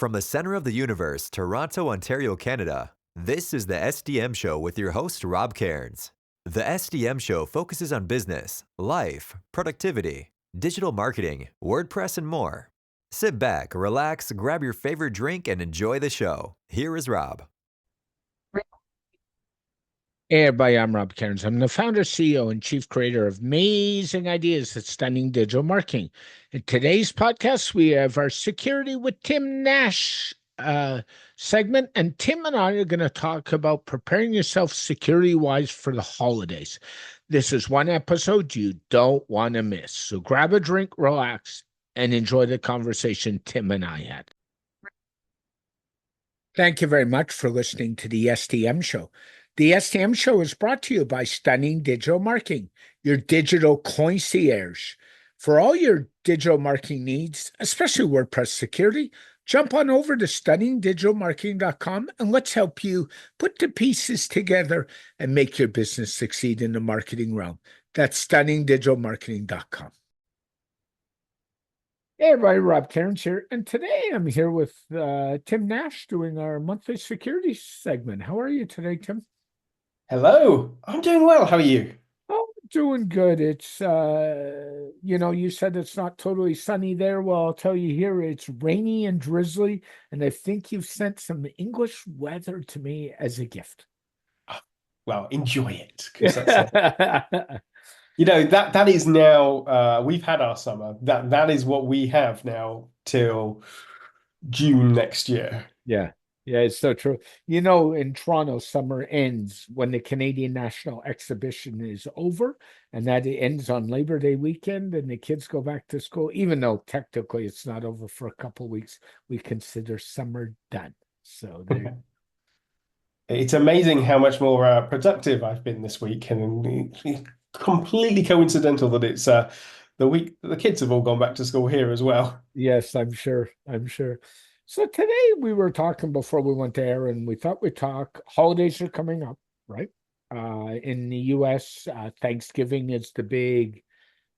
From the center of the universe, Toronto, Ontario, Canada, this is the SDM Show with your host, Rob Cairns. The SDM Show focuses on business, life, productivity, digital marketing, WordPress, and more. Sit back, relax, grab your favorite drink, and enjoy the show. Here is Rob. Hey everybody, I'm Rob Cairns. I'm the founder, CEO, and chief creator of Amazing Ideas at Stunning Digital Marketing. In today's podcast, we have our Security with Tim Nash segment, and Tim and I are going to talk about preparing yourself security-wise for the holidays. This is one episode you don't want to miss. So grab a drink, relax, and enjoy the conversation Tim and I had. Thank you very much for listening to the SDM Show. The SDM Show is brought to you by Stunning Digital Marketing, your digital concierge. For all your digital marketing needs, especially WordPress security, jump on over to stunningdigitalmarketing.com and let's help you put the pieces together and make your business succeed in the marketing realm. That's stunningdigitalmarketing.com. Hey everybody, Rob Cairns here, and today I'm here with Tim Nash doing our monthly security segment. How are you today, Tim? Hello, I'm doing well. How are you? Oh, doing good. It's you said it's not totally sunny there. Well, I'll tell you here, it's rainy and drizzly, and I think you've sent some English weather to me as a gift. Well, enjoy it, because that's that is now we've had our summer. That is what we have now till June next year. Yeah. Yeah, it's so true. In Toronto, summer ends when the Canadian National Exhibition is over, and that ends on Labor Day weekend, and the kids go back to school. Even though technically it's not over for a couple of weeks, we consider summer done. So It's amazing how much more productive I've been this week, and it's completely coincidental that it's the week the kids have all gone back to school here as well. Yes, I'm sure. So today we were talking before we went there, and we thought we'd talk. Holidays are coming up, right? In the US, Thanksgiving is the big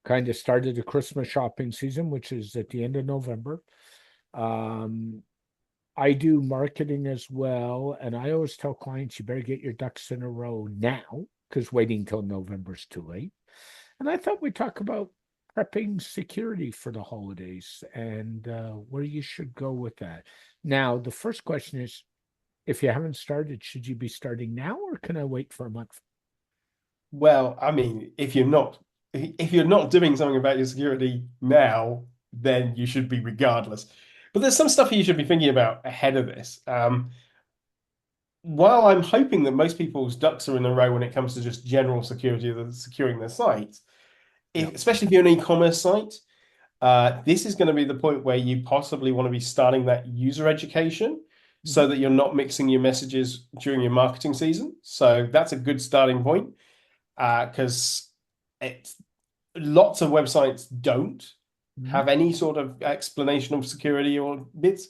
kind of start of the Christmas shopping season, which is at the end of November. I do marketing as well, and I always tell clients you better get your ducks in a row now, because waiting till November is too late. And I thought we'd talk about prepping security for the holidays and where you should go with that. Now, the first question is, if you haven't started, should you be starting now, or can I wait for a month? Well, I mean, if you're not doing something about your security now, then you should be regardless. But there's some stuff you should be thinking about ahead of this. While I'm hoping that most people's ducks are in a row when it comes to just general security, securing their sites, especially if you're an e-commerce site, this is going to be the point where you possibly want to be starting that user education so that you're not mixing your messages during your marketing season. So that's a good starting point, because lots of websites don't have any sort of explanation of security or bits.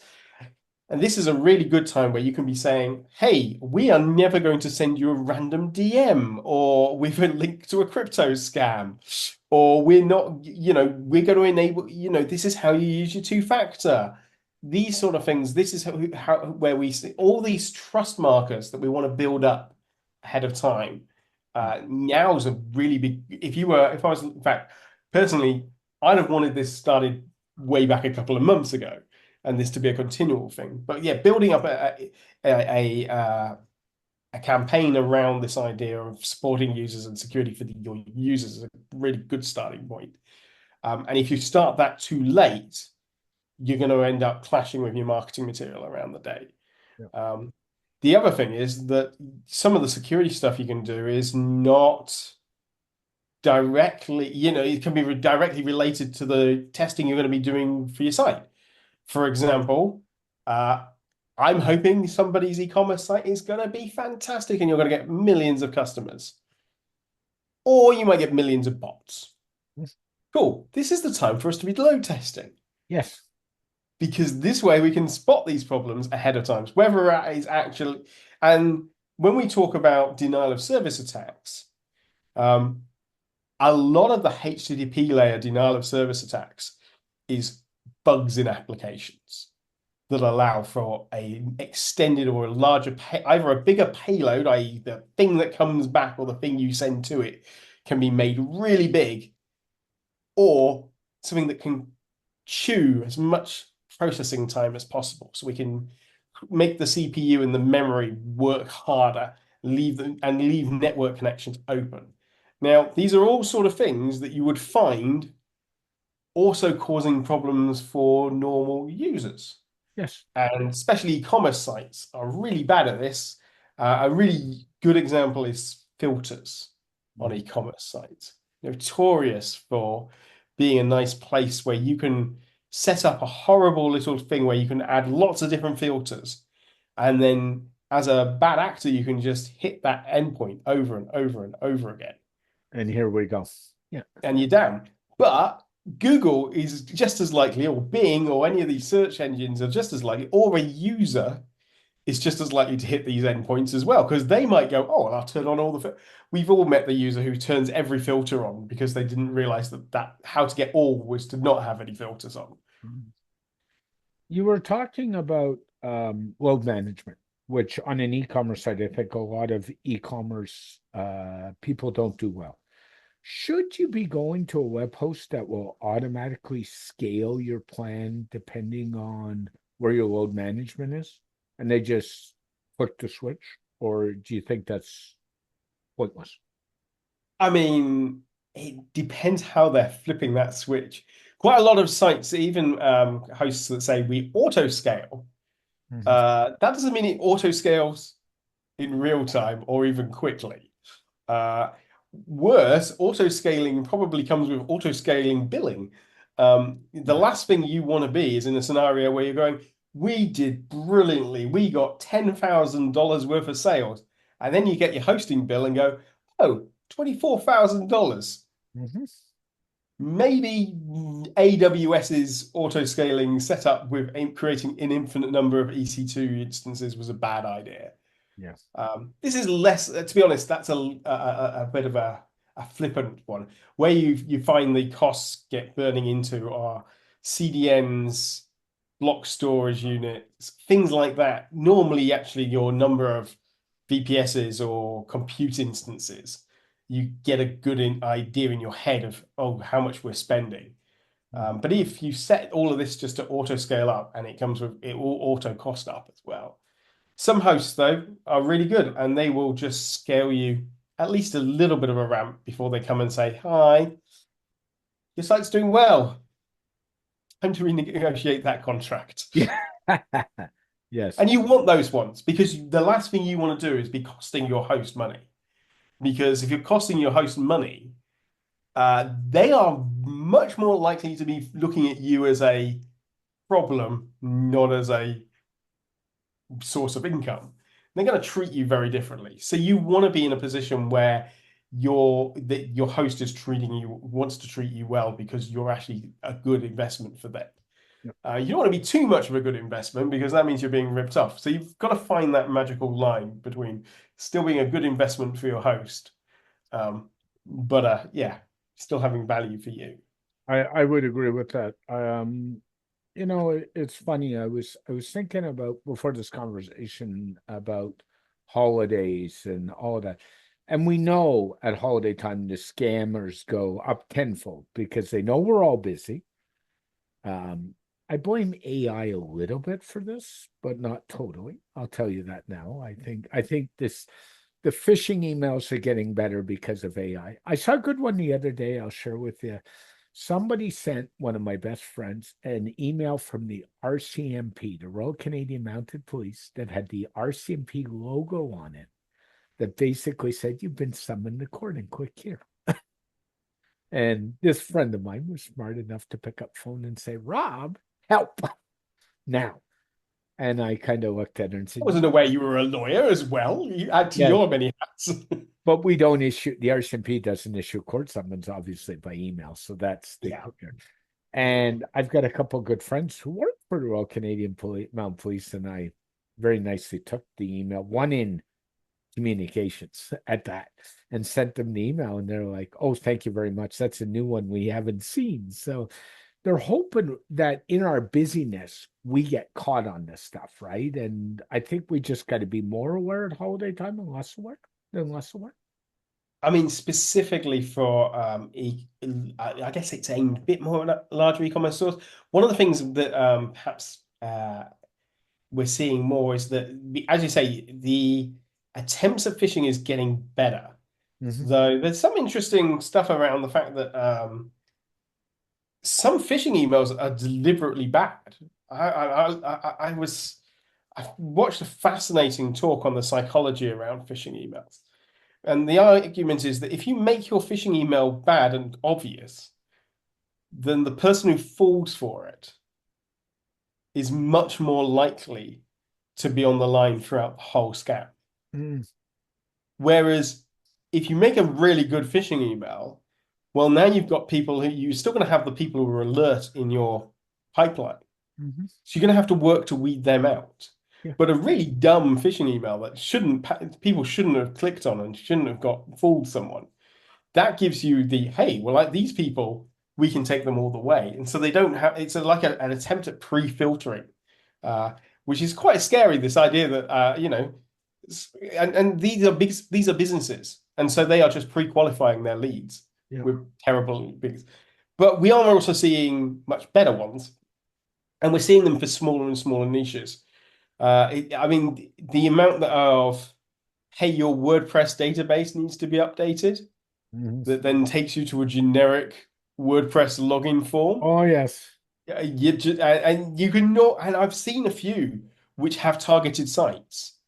And this is a really good time where you can be saying, hey, we are never going to send you a random DM, or with a link to a crypto scam, or we're not, we're going to enable, this is how you use your two-factor. These sort of things, this is where we see all these trust markers that we want to build up ahead of time. Now is a really big, if I was, in fact, personally, I'd have wanted this started way back a couple of months ago, and this to be a continual thing. But yeah, building up a campaign around this idea of supporting users and security for your users is a really good starting point. And if you start that too late, you're going to end up clashing with your marketing material around the day. Yeah. The other thing is that some of the security stuff you can do is not directly, it can be directly related to the testing you're going to be doing for your site. For example, I'm hoping somebody's e-commerce site is going to be fantastic and you're going to get millions of customers. Or you might get millions of bots. Yes. Cool. This is the time for us to be load testing. Yes. Because this way we can spot these problems ahead of time. Whether that is actually... And when we talk about denial of service attacks, a lot of the HTTP layer denial of service attacks is bugs in applications. that allow for a extended or a larger either a bigger payload, i.e. the thing that comes back or the thing you send to it can be made really big, or something that can chew as much processing time as possible. So we can make the CPU and the memory work harder, leave network connections open. Now, these are all sort of things that you would find also causing problems for normal users. Yes. And especially e-commerce sites are really bad at this. A really good example is filters on e-commerce sites. Notorious for being a nice place where you can set up a horrible little thing where you can add lots of different filters. And then as a bad actor, you can just hit that endpoint over and over and over again. And here we go. Yeah. And you're down. But Google is just as likely, or Bing, or any of these search engines are just as likely, or a user is just as likely to hit these endpoints as well, because they might go, oh, well, I'll turn on all the. We've all met the user who turns every filter on because they didn't realize that how to get all was to not have any filters on. You were talking about load management, which on an e-commerce site, I think a lot of e-commerce people don't do well. Should you be going to a web host that will automatically scale your plan depending on where your load management is, and they just flick the switch, or do you think that's pointless? I mean, it depends how they're flipping that switch. Quite a lot of sites, even hosts that say we auto scale, that doesn't mean it auto scales in real time or even quickly. Worse, auto scaling probably comes with auto scaling billing. The last thing you want to be is in a scenario where you're going, we did brilliantly. We got $10,000 worth of sales. And then you get your hosting bill and go, oh, $24,000. Maybe AWS's auto scaling setup with creating an infinite number of EC2 instances was a bad idea. Yes. This is less, to be honest, that's a bit of a flippant one. Where you find the costs get burning into are CDNs, block storage units, things like that. Normally, actually, your number of VPSs or compute instances, you get a good idea in your head of, oh, how much we're spending. But if you set all of this just to auto scale up, and it comes with, it will auto cost up as well. Some hosts, though, are really good, and they will just scale you at least a little bit of a ramp before they come and say, hi, your site's doing well. Time to renegotiate that contract. Yeah. Yes. And you want those ones, because the last thing you want to do is be costing your host money. Because if you're costing your host money, they are much more likely to be looking at you as a problem, not as a source of income. They're going to treat you very differently. So you want to be in a position where your host is wants to treat you well, because you're actually a good investment for them. You don't want to be too much of a good investment, because that means you're being ripped off. So you've got to find that magical line between still being a good investment for your host, but still having value for you. I would agree with that. It's funny. I was thinking about, before this conversation, about holidays and all of that. And we know at holiday time the scammers go up tenfold because they know we're all busy. I blame AI a little bit for this, but not totally. I'll tell you that now. I think the phishing emails are getting better because of AI. I saw a good one the other day. I'll share with you. Somebody sent one of my best friends an email from the RCMP, the Royal Canadian Mounted Police, that had the RCMP logo on it, that basically said, you've been summoned to court and click here. And this friend of mine was smart enough to pick up phone and say, Rob, help now. And I kind of looked at her and said, I wasn't aware you were a lawyer as well. You add to your many hats. But we don't issue, the RCMP doesn't issue court summons, obviously, by email. So that's the And I've got a couple of good friends who work for the Royal Canadian Mounted Police, and I very nicely took the email, one in communications at that, and sent them the email, and they're like, oh, thank you very much. That's a new one we haven't seen. So they're hoping that in our busyness we get caught on this stuff, right? And I think we just got to be more aware at holiday time and less aware. I mean, specifically for I guess it's aimed a bit more at larger e-commerce stores. One of the things that perhaps we're seeing more is that, as you say, the attempts at phishing is getting better. Though there's some interesting stuff around the fact that some phishing emails are deliberately bad. I watched a fascinating talk on the psychology around phishing emails. And the argument is that if you make your phishing email bad and obvious, then the person who falls for it is much more likely to be on the line throughout the whole scam. Whereas if you make a really good phishing email, well, now you've got people who you're still going to have the people who are alert in your pipeline. So you're going to have to work to weed them out. Yeah. But a really dumb phishing email that people shouldn't have clicked on and shouldn't have got fooled someone, that gives you the, hey, well, like these people, we can take them all the way. And so they don't have, it's like an attempt at pre-filtering, which is quite scary, this idea that, and these are businesses. And so they are just pre-qualifying their leads with terrible bigs. But we are also seeing much better ones. And we're seeing them for smaller and smaller niches. I mean, the amount of, hey, your WordPress database needs to be updated, that then takes you to a generic WordPress login form. Oh, yes. And you can know, and I've seen a few which have targeted sites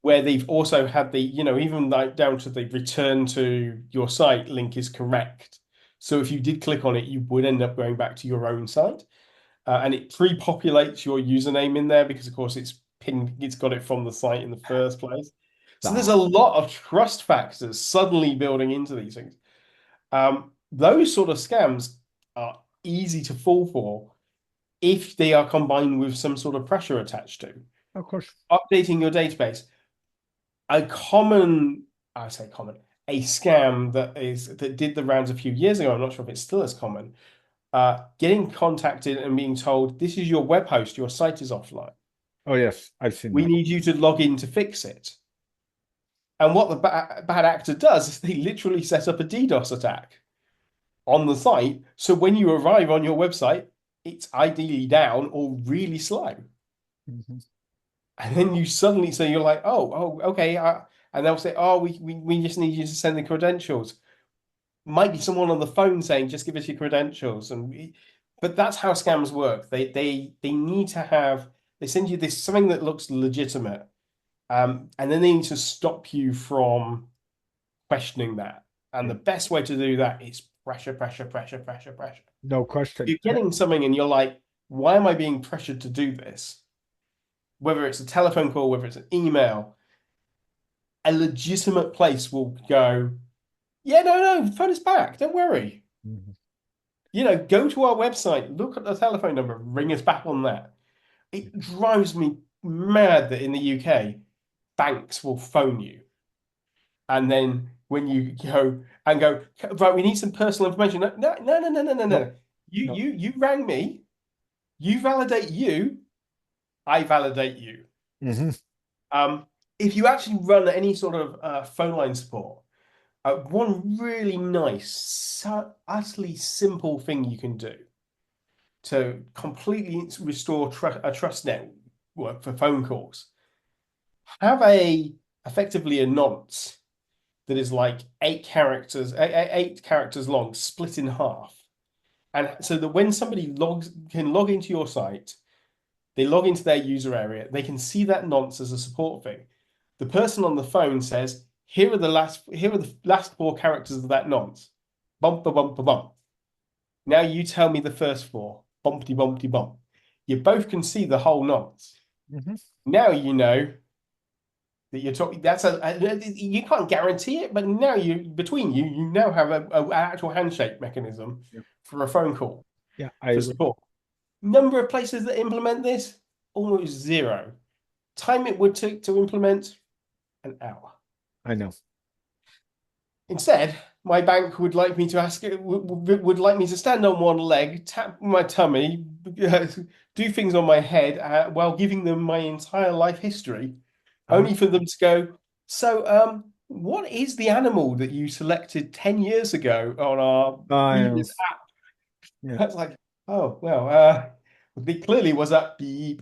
where they've also had the, even like down to the return to your site link is correct. So if you did click on it, you would end up going back to your own site. And it pre-populates your username in there because, of course, it's got it from the site in the first place. So there's a lot of trust factors suddenly building into these things. Those sort of scams are easy to fall for if they are combined with some sort of pressure attached to. Of course. Updating your database. A scam that did the rounds a few years ago, I'm not sure if it's still as common, getting contacted and being told, this is your web host, your site is offline. Oh, yes, I've seen We that. need you to log in to fix it. And what the bad actor does is they literally set up a DDoS attack on the site. So when you arrive on your website, it's ideally down or really slow. And then you suddenly, so you're like, oh, okay. And they'll say, oh, we just need you to send the credentials. Might be someone on the phone saying, just give us your credentials. But that's how scams work. They need to have, they send you this something that looks legitimate. And then they need to stop you from questioning that. And the best way to do that is pressure. No question. You're getting something and you're like, why am I being pressured to do this? Whether it's a telephone call, whether it's an email, a legitimate place will go, yeah, no, phone us back. Don't worry. Go to our website, look at the telephone number, ring us back on that. It drives me mad that in the UK, banks will phone you. And then when you go, right, we need some personal information. No. You rang me. You validate you. I validate you. If you actually run any sort of phone line support, one really nice, utterly simple thing you can do to completely restore a trust network for phone calls, have effectively a nonce that is like 8 characters long, split in half. And so that when somebody can log into your site, they log into their user area, they can see that nonce as a support thing. The person on the phone says, here are the last 4 characters of that nonce. Bumper, bumper, bump. Now you tell me the first 4. Bumpty, bumpty, bump. You both can see the whole nonce. Now you know that you're talking. You can't guarantee it, but now you now have an actual handshake mechanism for a phone call. Yeah, for support. Number of places that implement this, almost 0. Time it would take to implement, an hour. I know. Instead, my bank would like me to would like me to stand on one leg, tap my tummy, do things on my head while giving them my entire life history, Uh, only for them to go, so, what is the animal that you selected 10 years ago on our I, previous app? yeah. That's like, oh, well, it clearly was that beep.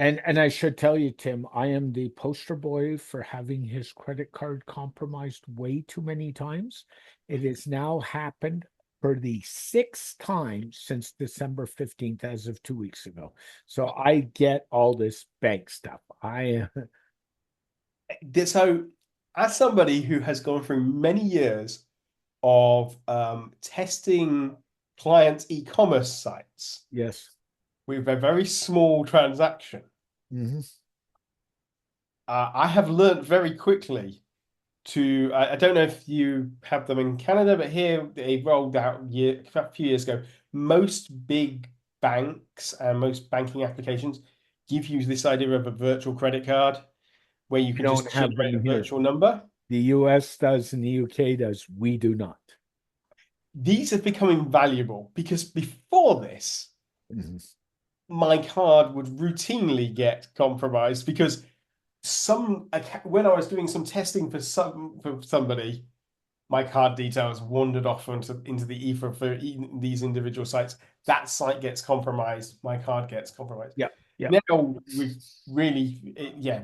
And I should tell you, Tim, I am the poster boy for having his credit card compromised way too many times. It has now happened for the sixth time since December 15th, as of 2 weeks ago. So I get all this bank stuff. I So, as somebody who has gone through many years of testing clients' e-commerce sites yes. with a very small transaction, Mhm. I have learned very quickly to. I don't know if you have them in Canada, but here they rolled out a few years ago. Most big banks and most banking applications give you this idea of a virtual credit card where you We can don't just have generate a them here. virtual number. The US does and the UK does. We do not. These are becoming valuable because before this, Mhm. my card would routinely get compromised because when I was doing some testing for somebody, my card details wandered off into the ether for these individual sites. That site gets compromised, my card gets compromised. Yeah. Yeah. Now we really, yeah,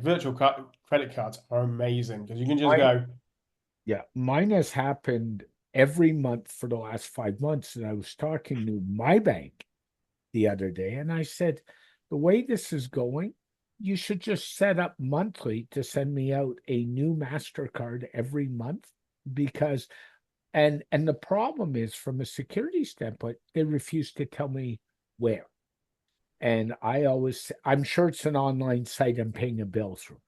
credit cards are amazing because you can just Mine, go, yeah. Mine has happened every month for the last 5 months. And I was talking to my bank the other day, and I said, the way this is going, you should just set up monthly to send me out a new MasterCard every month because and the problem is from a security standpoint, they refuse to tell me where. And I'm sure it's an online site I'm paying a bill through.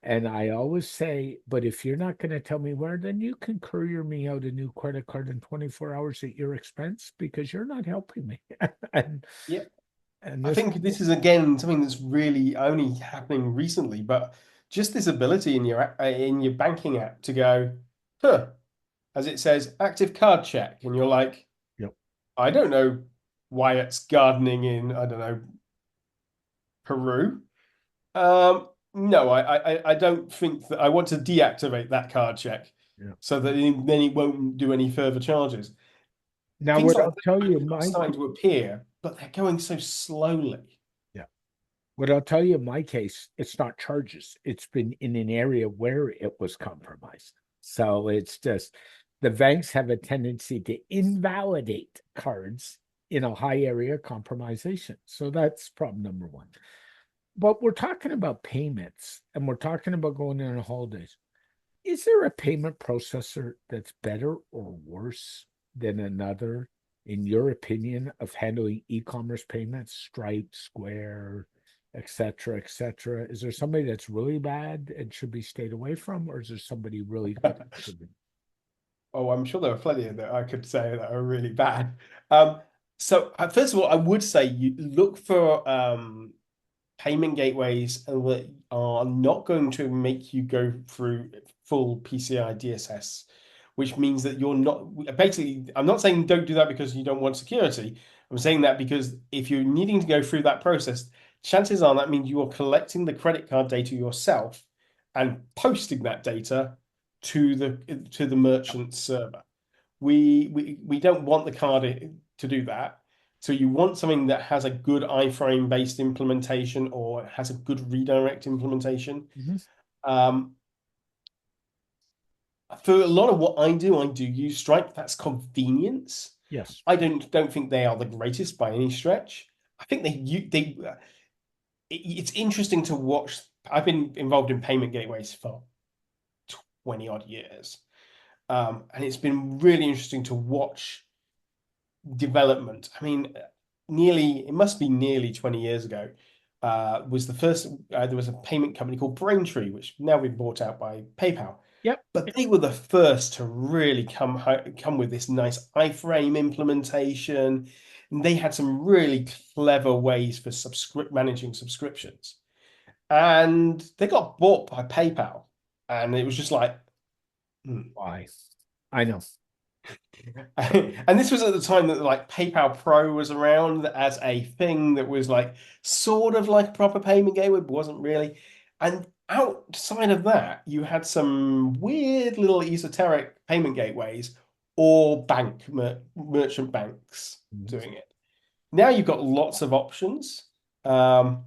And I always say, but if you're not going to tell me where, then you can courier me out a new credit card in 24 hours at your expense because you're not helping me. and yeah. and I this think this is again something that's really only happening recently, but just this ability in your banking app to go, huh, as it says, active card check, and you're like, Yep. I don't know why it's gardening in, I don't know, Peru. No, I don't think that I want to deactivate that card check Yeah. so that then it won't do any further charges. Now, Things what like I'll tell that you, are my starting to appear, but they're going so slowly. yeah, what I'll tell you in my case, it's not charges. It's been in an area where it was compromised. So it's just the banks have a tendency to invalidate cards in a high area compromisation. So that's problem number one. But we're talking about payments and we're talking about going on holidays. Is there a payment processor that's better or worse than another, in your opinion, of handling e-commerce payments, Stripe, Square, et cetera, et cetera? Is there somebody that's really bad and should be stayed away from, or is there somebody really good that should be? Oh, I'm sure there are plenty that I could say that are really bad. So first of all, I would say you look for payment gateways that are not going to make you go through full PCI DSS, which means that you're not basically. I'm not saying don't do that because you don't want security. I'm saying that because if you're needing to go through that process, chances are that means you are collecting the credit card data yourself and posting that data to the merchant server. We don't want the card to do that. So you want something that has a good iframe based implementation or has a good redirect implementation. Mhm. Um, for a lot of what I do use Stripe. That's convenience. Yes. I don't think they are the greatest by any stretch. I think it's interesting to watch. I've been involved in payment gateways for 20 odd years. And it's been really interesting to watch development. I mean, it must be nearly 20 years ago, was the first, there was a payment company called Braintree, which now been bought out by PayPal. Yep. But they were the first to really come with this nice iframe implementation. And they had some really clever ways for managing subscriptions. And they got bought by PayPal. And it was just like, hmm, Why? I know. And this was at the time that like PayPal Pro was around as a thing that was like sort of like a proper payment gateway, but wasn't really. And outside of that, you had some weird little esoteric payment gateways or merchant banks Mhm. doing it. Now you've got lots of options. Um,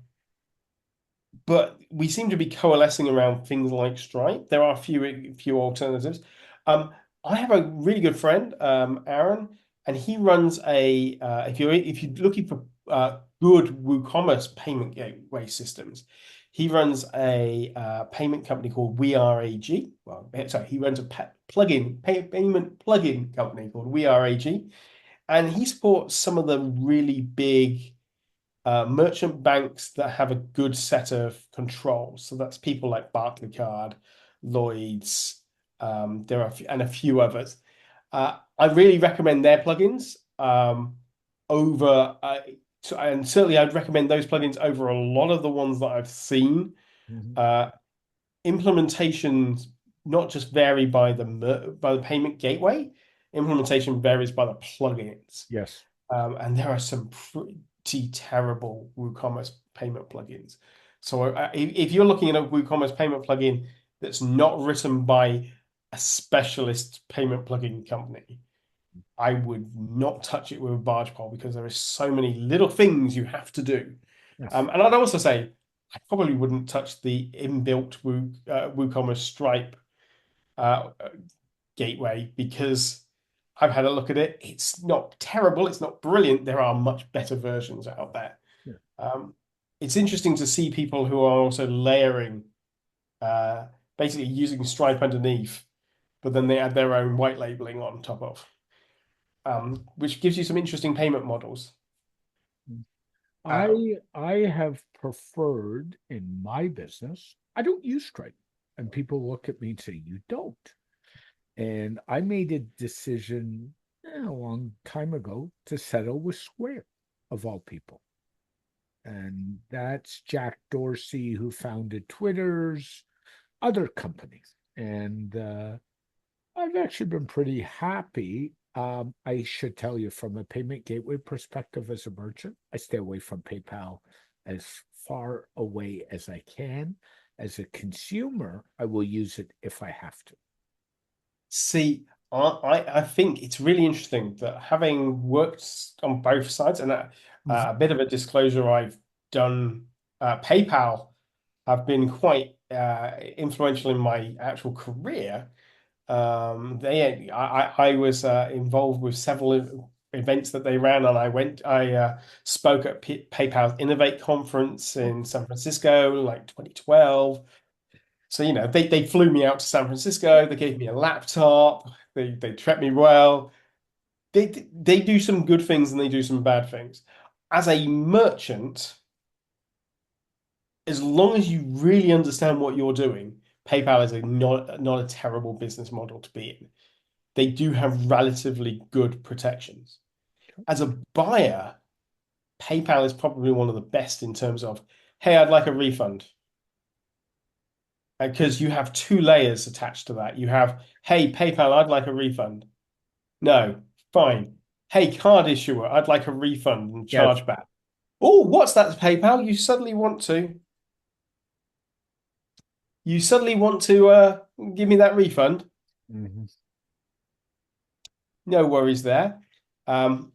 but we seem to be coalescing around things like Stripe. There are a few alternatives. Um, I have a really good friend, Aaron, and he runs a. If you're looking for good WooCommerce payment gateway systems, he runs a payment company called WeAreAG. Well, sorry, he runs a payment plugin company called WeAreAG, and he supports some of the really big merchant banks that have a good set of controls. So that's people like Barclaycard, Lloyd's, there are and a few others. I really recommend their plugins over, and certainly I'd recommend those plugins over a lot of the ones that I've seen. Mhm. Uh, Implementations not just vary by the payment gateway, implementation varies by the plugins. Yes. And there are some pretty terrible WooCommerce payment plugins. So if you're looking at a WooCommerce payment plugin that's not written by a specialist payment plugin company, I would not touch it with a barge pole because there is so many little things you have to do. Yes. And I'd also say I probably wouldn't touch the inbuilt WooCommerce Stripe uh, gateway because I've had a look at it. It's not terrible. It's not brilliant. There are much better versions out there. Yeah. Um, it's interesting to see people who are also layering, uh, basically using Stripe underneath, but then they add their own white labeling on top of, which gives you some interesting payment models. Um, I have preferred in my business, I don't use Stripe. And people look at me and say, you don't. And I made a decision a long time ago to settle with Square, of all people. And that's Jack Dorsey, who founded Twitter's other companies. And I've actually been pretty happy. I should tell you from a payment gateway perspective as a merchant, I stay away from PayPal as far away as I can. As a consumer, I will use it if I have to. See, I think it's really interesting that having worked on both sides, and Mhm. a bit of a disclosure, I've done PayPal have been quite influential in my actual career. I was involved with several events that they ran, and I spoke at PayPal's Innovate conference in San Francisco, like 2012. So, they flew me out to San Francisco. They gave me a laptop. They treat me well. They do some good things and they do some bad things. As a merchant, as long as you really understand what you're doing, PayPal is not a terrible business model to be in. They do have relatively good protections. As a buyer, PayPal is probably one of the best in terms of, hey, I'd like a refund. Because you have two layers attached to that. You have, hey, PayPal, I'd like a refund. No, fine. Hey, card issuer, I'd like a refund and Yes. chargeback. Oh, what's that, PayPal? You suddenly want to give me that refund? Mhm. No worries there. Um,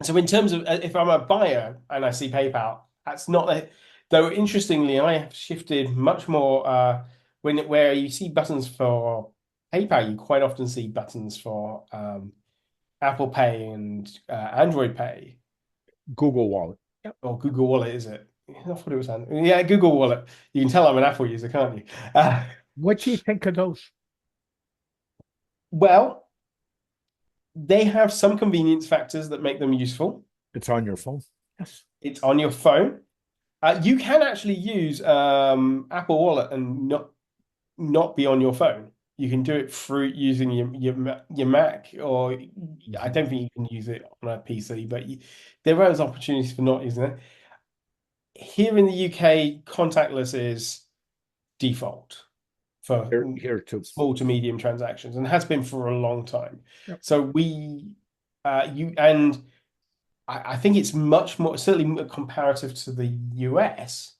so in terms of if I'm a buyer and I see PayPal, that's not a, though interestingly, I have shifted much more where you see buttons for PayPal, you quite often see buttons for Apple Pay and Android Pay Google Wallet. Yep. or Google Wallet, is it? I thought it was Android. Yeah, Google Wallet. You can tell I'm an Apple user, can't you? What do you think of those? Well, they have some convenience factors that make them useful. It's on your phone. Yes. It's on your phone. You can actually use Apple Wallet and not be on your phone. You can do it through using your Mac, or I Mhm. don't think you can use it on a PC, but there are opportunities for not using it. Here in the UK, contactless is default for Here too. small to medium transactions and has been for a long time. Yep. So I think it's much more, certainly comparative to the US,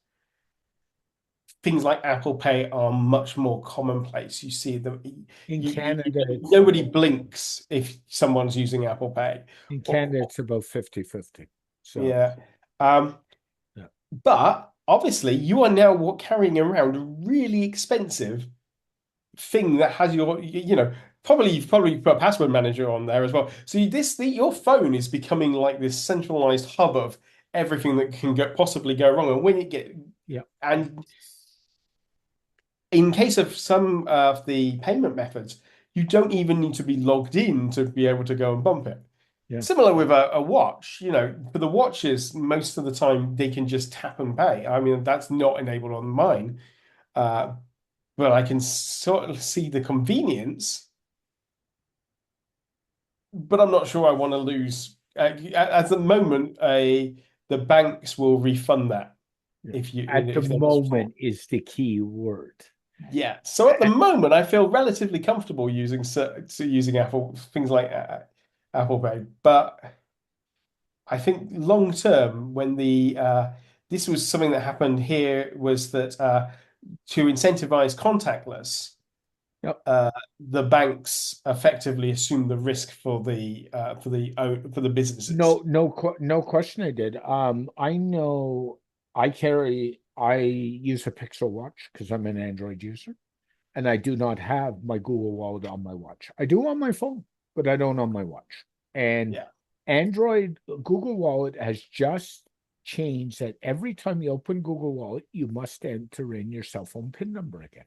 things like Apple Pay are much more commonplace. You see them In Canada, nobody blinks if someone's using Apple Pay. in Canada, it's about 50-50. So Yeah. yeah. But obviously you are now carrying around a really expensive thing that has you've probably put a password manager on there as well. So your phone is becoming like this centralized hub of everything that can possibly go wrong. And when it get Yeah. and in case of some of the payment methods, you don't even need to be logged in to be able to go and bump it. Yeah. Similar with a watch, for the watches, most of the time they can just tap and pay. I mean, that's not enabled on mine, but I can sort of see the convenience. But I'm not sure I want to lose. At the moment, the banks will refund that Yeah. if At the there was fraud. moment is the key word. Yeah. So at the moment, I feel relatively comfortable using Apple things like Apple Pay, but I think long term, when this was something that happened here, was that to incentivize contactless, Yep. the banks effectively assume the risk for the businesses. No question I did. I know I use a Pixel watch because I'm an Android user, and I do not have my Google Wallet on my watch. I do on my phone, but I don't on my watch. And Yeah. Google Wallet has just changed that every time you open Google Wallet, you must enter in your cell phone PIN number again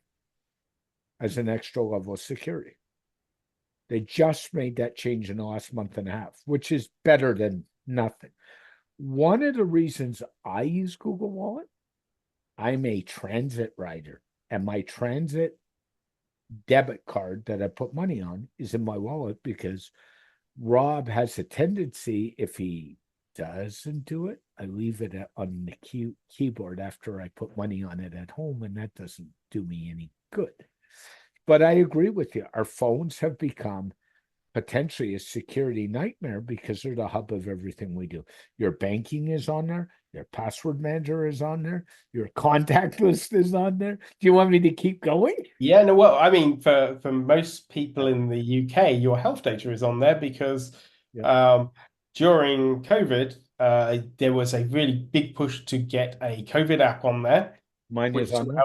as an extra level of security. They just made that change in the last month and a half, which is better than nothing. One of the reasons I use Google Wallet, I'm a transit rider, and my transit debit card that I put money on is in my wallet because Rob has a tendency, if he doesn't do it, I leave it on the keyboard after I put money on it at home, and that doesn't do me any good. But I agree with you. Our phones have become potentially a security nightmare because they're the hub of everything we do. Your banking is on there. Your password manager is on there. Your contact list is on there. Do you want me to keep going? Yeah, no, well, I mean, for most people in the UK, your health data is on there because during COVID, there was a really big push to get a COVID app on there, Mine is on this.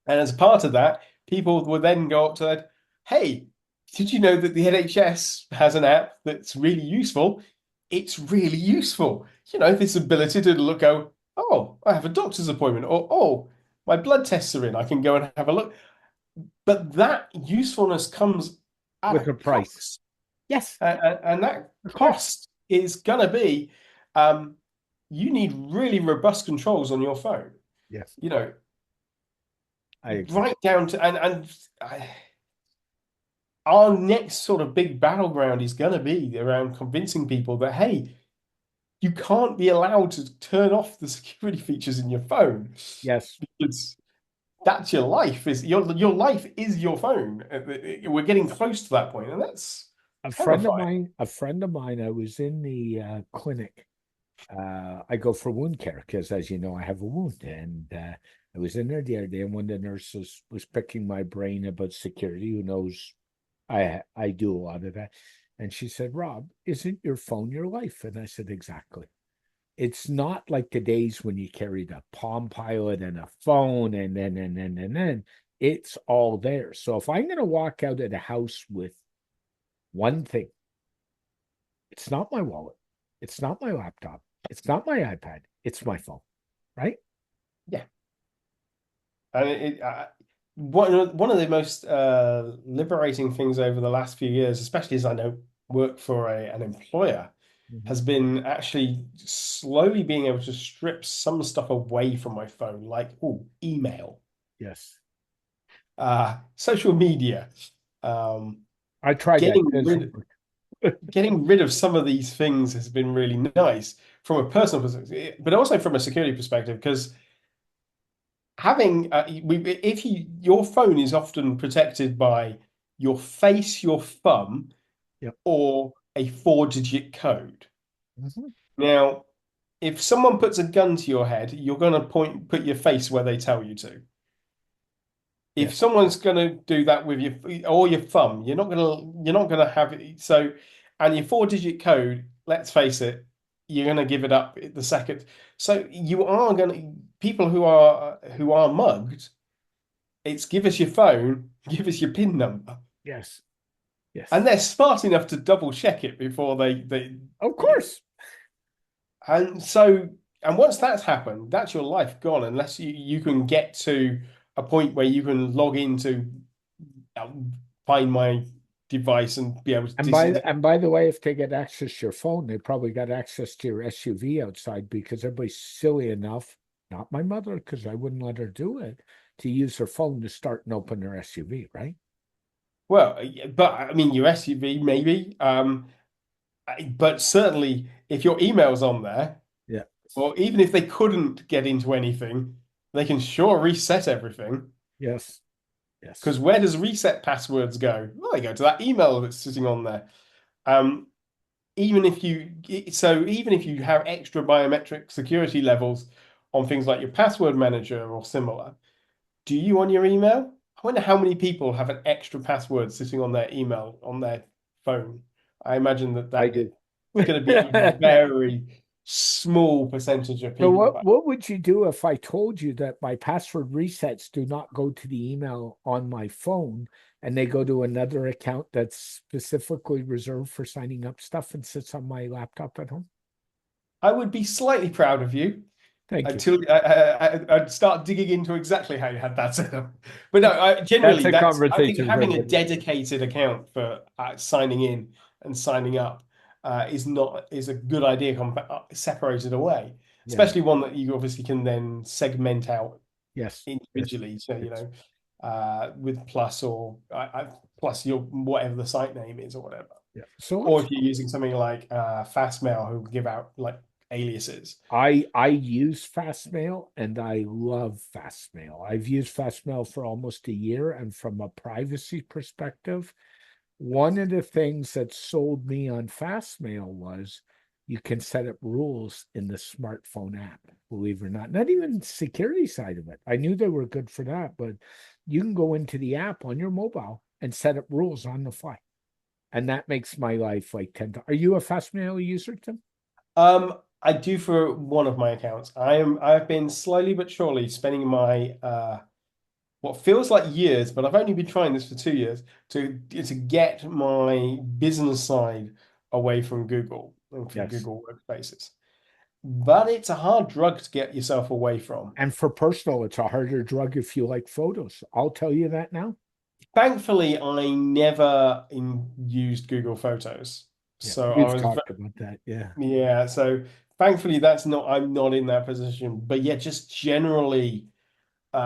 And as a part of that, people would then go up to that, hey, did you know that the NHS has an app that's really useful? It's really useful. This ability to go, oh, I have a doctor's appointment, or oh, my blood tests are in. I can go and have a look. But that usefulness comes at With a a price. cost. Yes. And that cost is going to be, you need really robust controls on your phone. Yes. Right down to, our next sort of big battleground is going to be around convincing people that, hey, you can't be allowed to turn off the security features in your phone. Yes. Because that's your life. Your life is your phone. We're getting close to that point, and that's a friend of mine. I was in the clinic. I go for wound care because, as you know, I have a wound, and I was in there the other day, and one of the nurses was picking my brain about security. Who knows? I do a lot of that, and she said, "Rob, isn't your phone your life?" And I said, "Exactly. It's not like the days when you carried a Palm Pilot and a phone, and then it's all there. So if I'm going to walk out of the house with one thing, it's not my wallet, it's not my laptop, it's not my iPad, it's my phone, right?" Yeah. And one of the most liberating things over the last few years, especially as I know work for an employer, has been actually slowly being able to strip some stuff away from my phone, like email. Yes. Social media. I tried getting rid of some of these things has been really nice from a personal perspective, but also from a security perspective, because having if your phone is often protected by your face, your thumb, Yep. or a 4-digit code. Mhm. Now, if someone puts a gun to your head, you're going to put your face where they tell you to. If Yes. someone's going to do that with your thumb, you're not gonna have it. So, and your 4-digit code, let's face it, you're going to give it up the second. So you are going to people who are mugged. It's give us your phone, give us your PIN number, Yes. and Yes. they're smart enough to double check it before they. Of course. And so, and once that's happened, that's your life gone, unless you can get to a point where you can log into find my device and be able to disengage. And by the way, if they get access to your phone, they probably got access to your SUV outside because everybody's silly enough, not my mother, because I wouldn't let her do it, to use her phone to start and open their SUV, right? Well, but I mean, your SUV maybe, but certainly if your email's on there, Yeah. or even if they couldn't get into anything, they can sure reset everything. Yes. Yes. Because where does reset passwords go? Well, they go to that email that's sitting on there. Um, even if you have extra biometric security levels on things like your password manager or similar, do you on your email? I wonder how many people have an extra password sitting on their email on their phone. I imagine I that do. it's going to be a very small percentage of So people. what would you do if I told you that my password resets do not go to the email on my phone and they go to another account that's specifically reserved for signing up stuff and sits on my laptop at home? I would be slightly proud of you Thank you. until I'd start digging into exactly how you had that set up. But no, That's generally, a I think conversation for having a another day. dedicated account for signing in and signing up is a good idea separated away, Yeah. especially one that you obviously can then segment out Yes. Yes. individually. So Yes. with plus or plus your whatever the site name is or whatever. Yeah. So Or let's if you're using something like Fastmail, who give out like aliases. I use Fastmail and I love Fastmail. I've used Fastmail for almost a year, and from a privacy perspective, one of the things that sold me on Fastmail was you can set up rules in the smartphone app, believe it or not. Not even the security side of it. I knew they were good for that, but you can go into the app on your mobile and set up rules on the fly. And that makes my life like 10 times. Are you a Fastmail user, Tim? I do for one of my accounts. I've been slowly but surely spending my what feels like years, but I've only been trying this for 2 years to get my business side away from Google and from Yes. Google Workspaces. But it's a hard drug to get yourself away from. And for personal, it's a harder drug if you like photos. I'll tell you that now. Thankfully, I never used Google Photos, Yeah, so I we've was talked about that. Yeah. yeah. So thankfully, I'm not in that position. But yeah, just generally.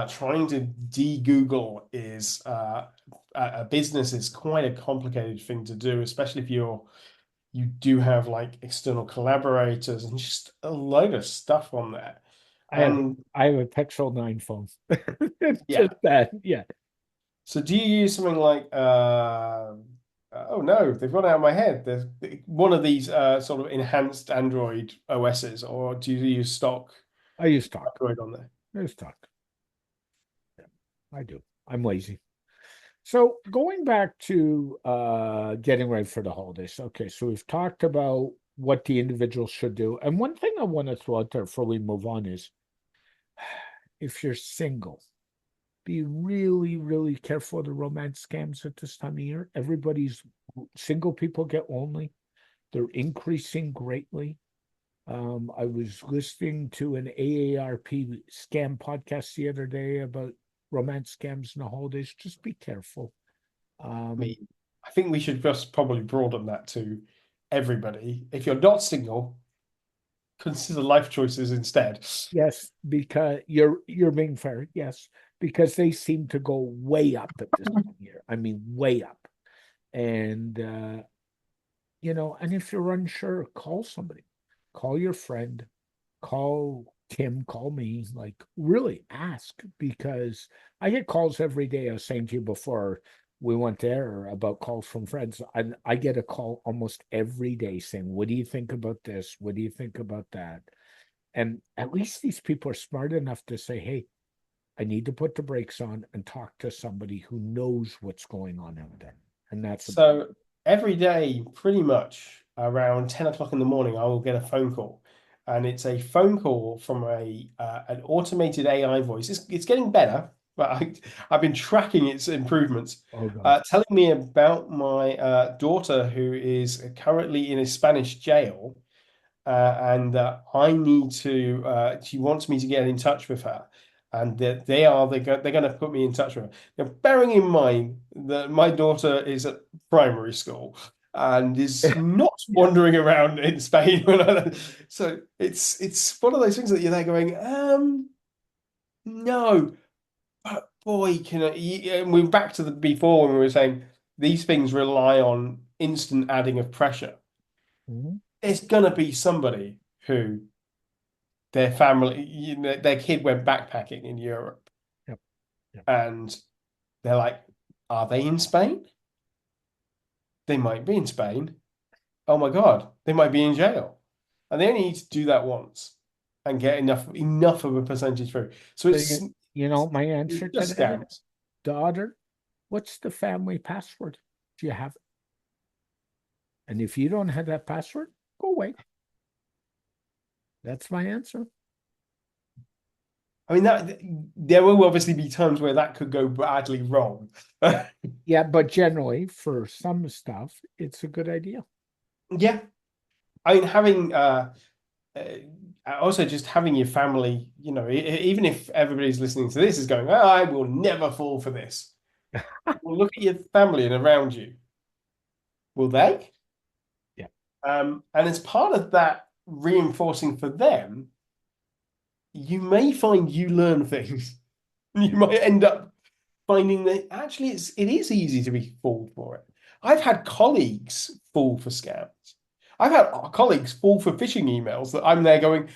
Trying to de-Google is a business is quite a complicated thing to do, especially if you do have like external collaborators and just a load of stuff on there. I have And I have a Pixel 9 phone. It's yeah, just that. Yeah. so do you use something like oh no, they've gone out of my head. There's one of these sort of enhanced Android OSs, or do you use stock I use talk. Android on there? I use talk. Yeah, I do. I'm lazy. So going back to getting ready for the holidays. Okay, so we've talked about what the individual should do. And one thing I want to throw out there before we move on is if you're single, be really, really careful of the romance scams at this time of year. Everybody's single people get lonely. They're increasing greatly. I was listening to an AARP scam podcast the other day about romance scams in the holidays. Just be careful. I mean, I think we should just probably broaden that to everybody. If you're not single, consider life choices instead. Yes, because you're being fair. Yes, because they seem to go way up at this time of year. I mean, way up. And and if you're unsure, call somebody, call your friend, call Tim, call me. Like, really ask, because I get calls every day. I was saying to you before we went there about calls from friends. I get a call almost every day saying, "What do you think about this? What do you think about that?" And at least these people are smart enough to say, "Hey, I need to put the brakes on and talk to somebody who knows what's going on out there." And that's a, So every day, pretty much around 10 o'clock in the morning, I will get a phone call. And it's a phone call from an automated AI voice. It's getting better, but I've been tracking its improvements. oh God. Telling me about my daughter who is currently in a Spanish jail, and I need to. She wants me to get in touch with her, and they're going to put me in touch with her. Now, bearing in mind that my daughter is at primary school and is not Yeah. wandering around in Spain, so it's one of those things that you're there going, no, but boy, and we're back to the before when we were saying these things rely on instant adding of pressure. Mhm. There's going to be somebody who their family, their kid went backpacking in Europe, Yep. Yep. and they're like, "Are they in Spain? They might be in Spain. Oh my God, they might be in jail." And they only need to do that once and get enough of a percentage through. So So you know my answer it's to just that, scams. daughter, what's the family password? Do you have it? And if you don't have that password, go away. That's my answer. I mean, that there will obviously be times where that could go badly wrong. Yeah, but generally for some stuff, it's a good idea. Yeah, I mean, having uh, also just having your family, even if everybody's listening to this is going, "Oh, I will never fall for this." Well, look at your family and around you. Will they? Yeah, And as part of that reinforcing for them, you may find you learn things. You might end up finding that actually it is easy to be fooled for it. I've had colleagues fall for scams. I've had colleagues fall for phishing emails that I'm there going,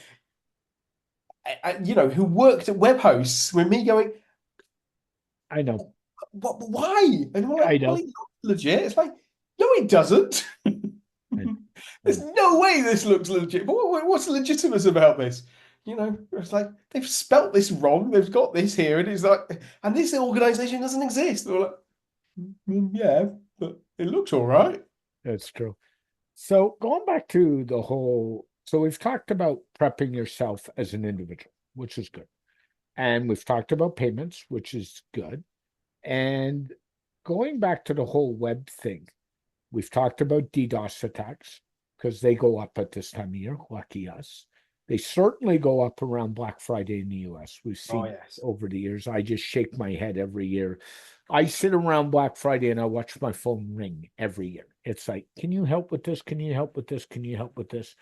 who worked at web hosts with me going, I know. Why? And I'm like, I well, know. it looks legit. It's like, no, it doesn't. I, There's I, no way this looks legit. What's legitimate about this? It's like they've spelt this wrong. They've got this here, and it's like, and this organization doesn't exist. We're like, yeah, but it looks all right. that's true. So going back to the whole, so we've talked about prepping yourself as an individual, which is good. And we've talked about payments, which is good. And going back to the whole web thing, we've talked about DDoS attacks because they go up at this time of year. Lucky us. They certainly go up around Black Friday in the US. We've Oh seen yes. over the years. I just shake my head every year. I sit around Black Friday and I watch my phone ring every year. It's like, can you help with this? Can you help with this? Can you help with this?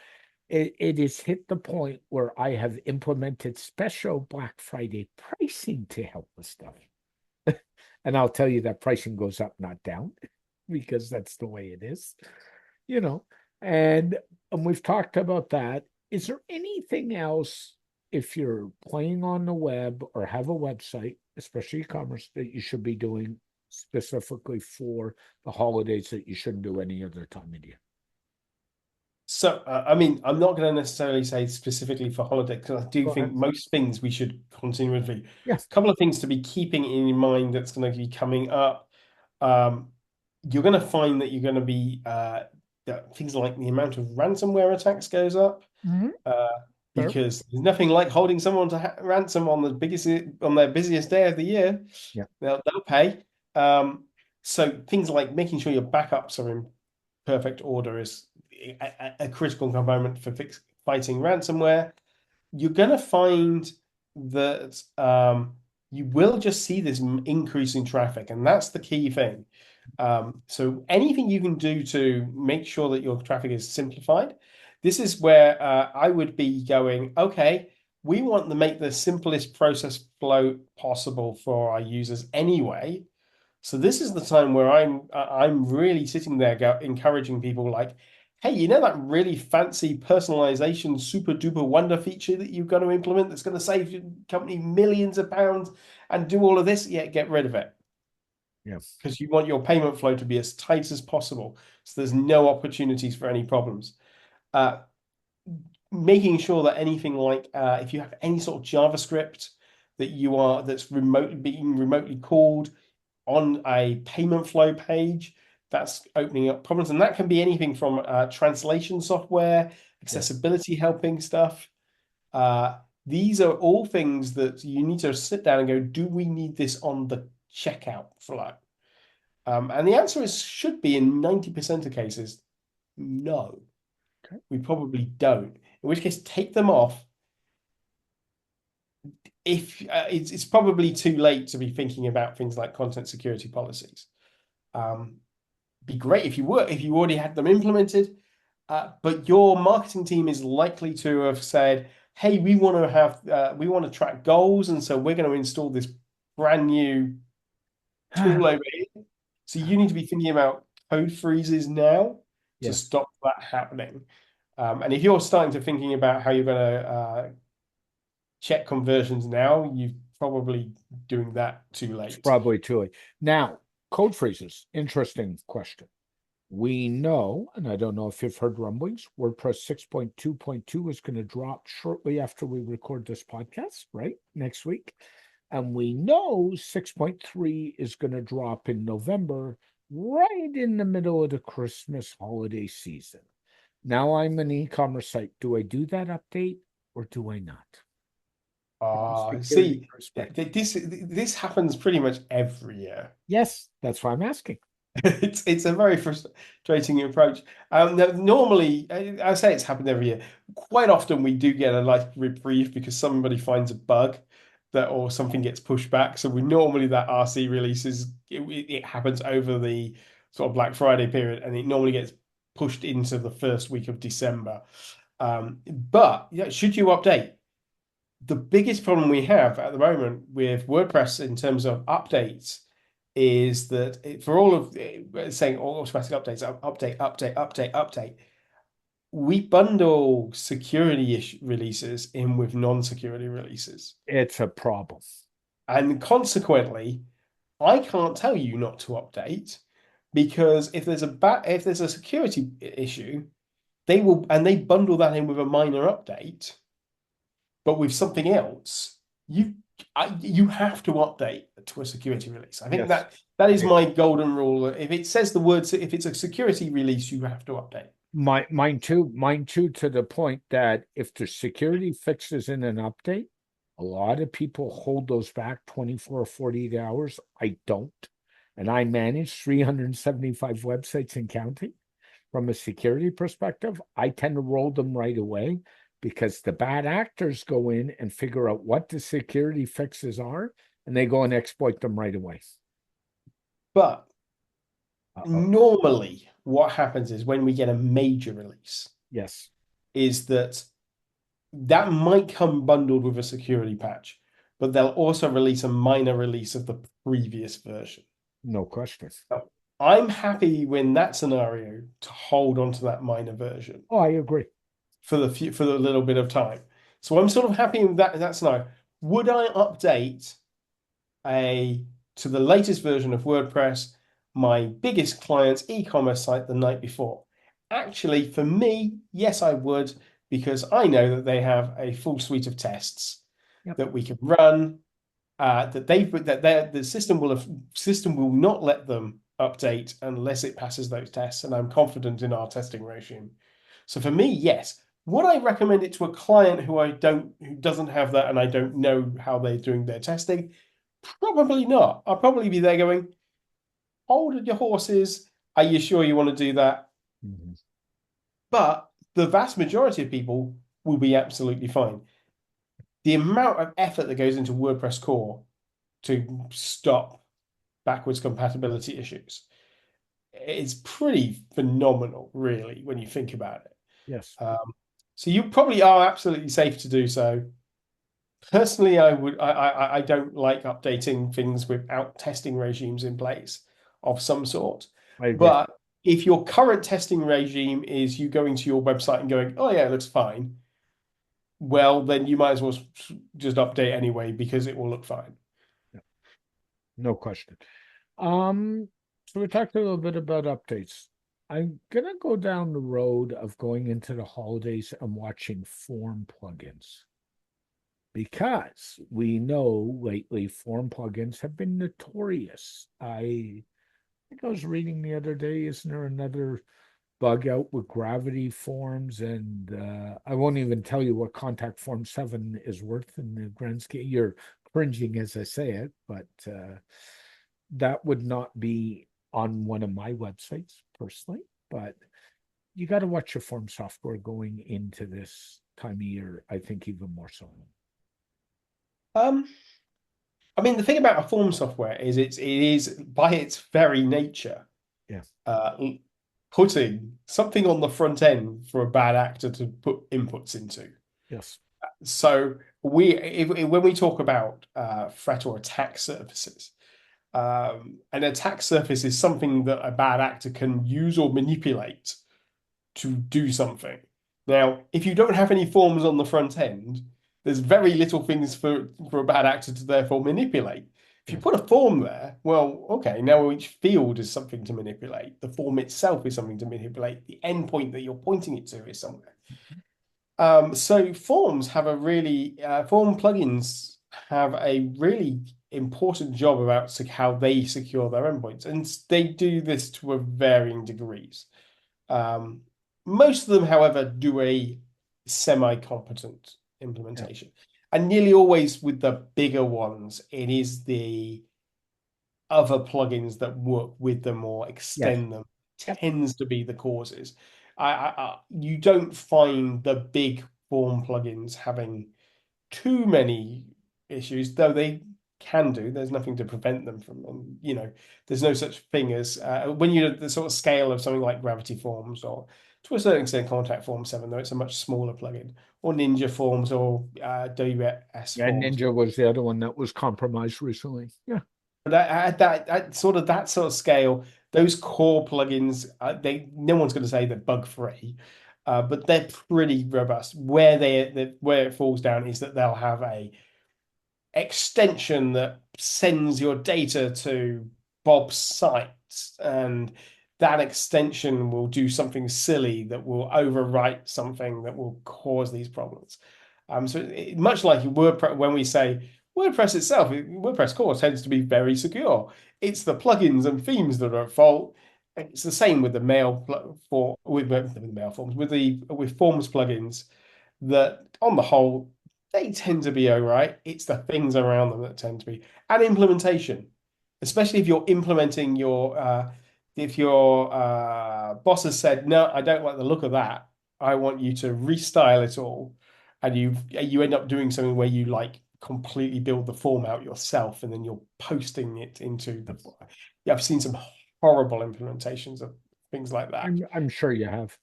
It has hit the point where I have implemented special Black Friday pricing to help with stuff. And I'll tell you that pricing goes up, not down, because that's the way it is, you know. And we've talked about that. Is there anything else, if you're playing on the web or have a website, especially e-commerce, that you should be doing specifically for the holidays that you shouldn't do any other time of year? So, I mean, I'm not going to necessarily say specifically for holiday because I do Go think ahead. most things we should continually. Yeah. A couple of things to be keeping in mind that's going to be coming up. Um, you're going to find that you're going to be that things like the amount of ransomware attacks goes up Mhm. uh, Fair. because there's nothing like holding someone to ransom on their busiest day of the year. Yeah. They'll pay. So things like making sure your backups are in perfect order is a critical component for fighting ransomware. You're going to find that you will just see this increase in traffic, and that's the key thing. So anything you can do to make sure that your traffic is simplified, this is where I would be going, okay, we want to make the simplest process flow possible for our users anyway. So this is the time where I'm really sitting there encouraging people like, hey, you know that really fancy personalization super duper wonder feature that you're going to implement that's going to save your company millions of pounds and do all of this? Yeah, get rid of it. Yes. Because you want your payment flow to be as tight as possible. So there's no opportunities for any problems. Uh, Making sure that anything like if you have any sort of JavaScript that's being remotely called on a payment flow page, that's opening up problems, and that can be anything from translation software, Yes. accessibility helping stuff. These are all things that you need to sit down and go, do we need this on the checkout flow? And the answer is should be in 90% of cases, no. Okay. We probably don't. In which case, take them off. If it's probably too late to be thinking about things like content security policies. Be great if you already had them implemented, but your marketing team is likely to have said, "Hey, we want to track goals, and so we're going to install this brand new tool over here." So you need to be thinking about code freezes now to Yes. stop that happening. And if you're starting to thinking about how you're going to check conversions now, you're probably doing that too It's late. probably too late. Now, code freezes. Interesting question. We know, and I don't know if you've heard rumblings, WordPress 6.2.2 is going to drop shortly after we record this podcast, right? Next week. And we know 6.3 is going to drop in November, right in the middle of the Christmas holiday season. Now I'm an e-commerce site. Do I do that update or do I not? Security See, perspective. this happens pretty much every year. Yes, that's why I'm asking. It's a very frustrating approach. Normally, I say it's happened every year. Quite often, we do get a like reprieve because somebody finds a bug that or something gets pushed back. So we normally that RC releases it happens over the sort of Black Friday period, and it normally gets pushed into the first week of December. But yeah, should you update? The biggest problem we have at the moment with WordPress in terms of updates is that for all of saying all automatic updates, update, we bundle security releases in with non-security releases. It's a problem. And consequently, I can't tell you not to update because if there's a security issue, they bundle that in with a minor update but with something else, you have to update to a security release. I think Yes. that is my golden rule. If it says the words, if it's a security release, you have to update. Mine too, to the point that if the security fixes in an update, a lot of people hold those back 24 or 48 hours. I don't. And I manage 375 websites and counting. From a security perspective, I tend to roll them right away because the bad actors go in and figure out what the security fixes are, and they go and exploit them right away. But Uh-oh. normally, what happens is when we get a major release, Yes. is that might come bundled with a security patch, but they'll also release a minor release of the previous version. No question. So I'm happy in that scenario to hold on to that minor version Oh, I agree. for the little bit of time. So I'm sort of happy with that scenario. Would I update to the latest version of WordPress, my biggest client's e-commerce site the night before? Actually, for me, yes, I would, because I know that they have a full suite of tests Yep. that we can run. The system will not let them update unless it passes those tests, and I'm confident in our testing regime. So for me, yes. Would I recommend it to a client who doesn't have that and I don't know how they're doing their testing? Probably not. I'll probably be there going, hold your horses. Are you sure you want to do that? Mm-hmm. But the vast majority of people will be absolutely fine. The amount of effort that goes into WordPress core to stop backwards compatibility issues is pretty phenomenal, really, when you think about it. Yes. So you probably are absolutely safe to do so. Personally, I don't like updating things without testing regimes in place of some sort. I agree. But if your current testing regime is you going to your website and going, oh yeah, it looks fine, well, then you might as well just update anyway because it will look fine. Yeah, no question. So we talked a little bit about updates. I'm gonna go down the road of going into the holidays and watching form plugins because we know lately form plugins have been notorious. I think I was reading the other day, isn't there another bug out with gravity forms? And I won't even tell you what contact form 7 is worth in the grand scheme. You're cringing as I say it, but that would not be on one of my websites personally. But you got to watch your form software going into this time of year, I think even more so. Um, I mean, the thing about a form software is it is by its very nature, Yeah. Putting something on the front end for a bad actor to put inputs into. Yes. So when we talk about threat or attack surfaces, an attack surface is something that a bad actor can use or manipulate to do something. Now, if you don't have any forms on the front end, there's very little things for a bad actor to therefore manipulate. If you Yes. put a form there, well, okay, now each field is something to manipulate. The form itself is something to manipulate. The endpoint that you're pointing it to is somewhere. So forms have a really form plugins have a really important job about how they secure their endpoints, and they do this to a varying degrees. Most of them, however, do a semi-competent Yeah. implementation, and nearly always with the bigger ones, it is the other plugins that work with them or Yes. extend them Yep. tends to be the causes. You don't find the big form plugins having too many issues, though they can do. There's nothing to prevent them from, and there's no such thing as when you're at the sort of scale of something like Gravity Forms or to a certain extent Contact Form 7, though it's a much smaller plugin, or Ninja Forms or WS Yeah, Forms. Ninja was the other one that was compromised recently. Yeah. But at sort of scale, those core plugins, no one's going to say they're bug free, but they're pretty robust. Where it falls down is that they'll have a extension that sends your data to Bob's site, and that extension will do something silly that will overwrite something that will cause these problems. Much like WordPress, when we say WordPress itself, WordPress core tends to be very secure. It's the plugins and themes that are at fault. It's the same with the mail forms, with forms plugins that on the whole they tend to be all right. It's the things around them that tend to be, and implementation, especially if you're implementing if your boss has said, no, I don't like the look of that. I want you to restyle it all. And you end up doing something where you like completely build the form out yourself and then you're posting it into the. Yeah, I've seen some horrible implementations of things like that. I'm sure you have.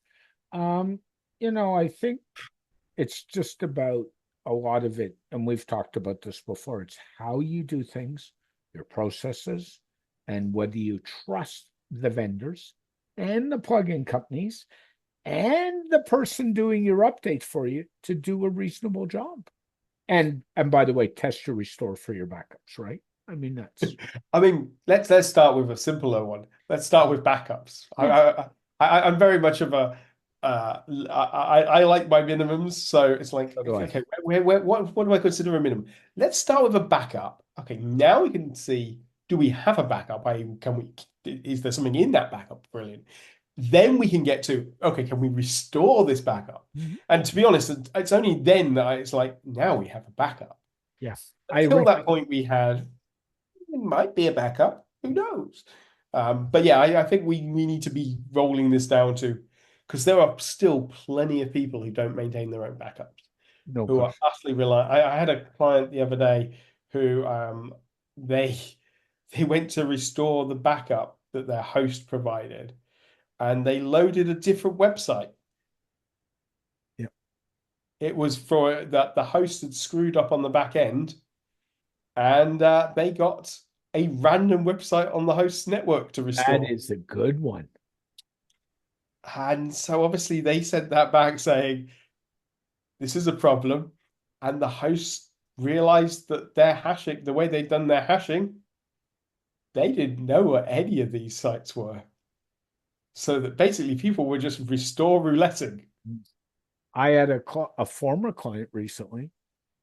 Um, I think it's just about a lot of it, and we've talked about this before. It's how you do things, your processes, and whether you trust the vendors and the plugin companies and the person doing your update for you to do a reasonable job. And by the way, test your restore for your backups, right? I mean, that's I mean, let's start with a simpler one. Let's start with backups. I'm very much of a I like my minimums, so it's like so do I. okay, what do I consider a minimum? Let's start with a backup. Okay, now we can see, do we have a backup? Is there something in that backup? Brilliant. Then we can get to, okay, can we restore this backup? Mhm. And to be honest, it's only then that it's like, now we have a backup. Yes. Until that point, it might be a backup. Who knows? But yeah, I think we need to be rolling this down to, because there are still plenty of people who don't maintain their own backups, No who are question. utterly reliant. I had a client the other day who they they went to restore the backup that their host provided, and they loaded a different website. Yeah. It was for that the host had screwed up on the back end, and they got a random website on the host's network to That restore. is a good one. And so obviously they sent that back saying, this is a problem. And the host realized that their hashing, the way they'd done their hashing, they didn't know what any of these sites were. So that basically people were just restore rouletting. I had a former client recently,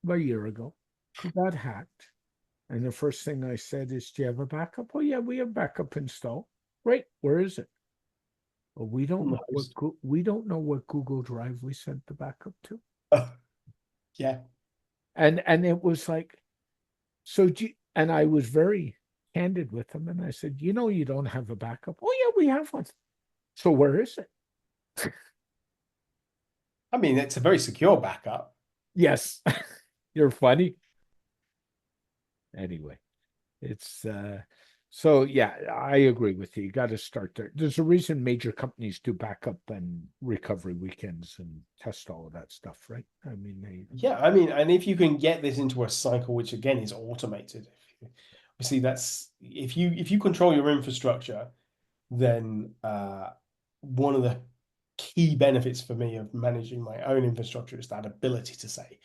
about a year ago, who got hacked. And the first thing I said is, "Do you have a backup?" "Oh yeah, we have backup installed." "Great, where is it?" "Well, we don't know what Google Drive we sent the backup to." Yeah. And it was like, and I was very candid with them, and I said, "You don't have a backup." "Oh yeah, we have one." "So where is it?" I mean, it's a very secure backup. "Yes." "You're funny." Anyway, it's so yeah, I agree with you. You got to start there. There's a reason major companies do backup and recovery weekends and test all of that stuff, right? I mean, Yeah, I mean, and if you can get this into a cycle, which again is automated, obviously that's if you control your infrastructure, then one of the key benefits for me of managing my own infrastructure is that ability to say,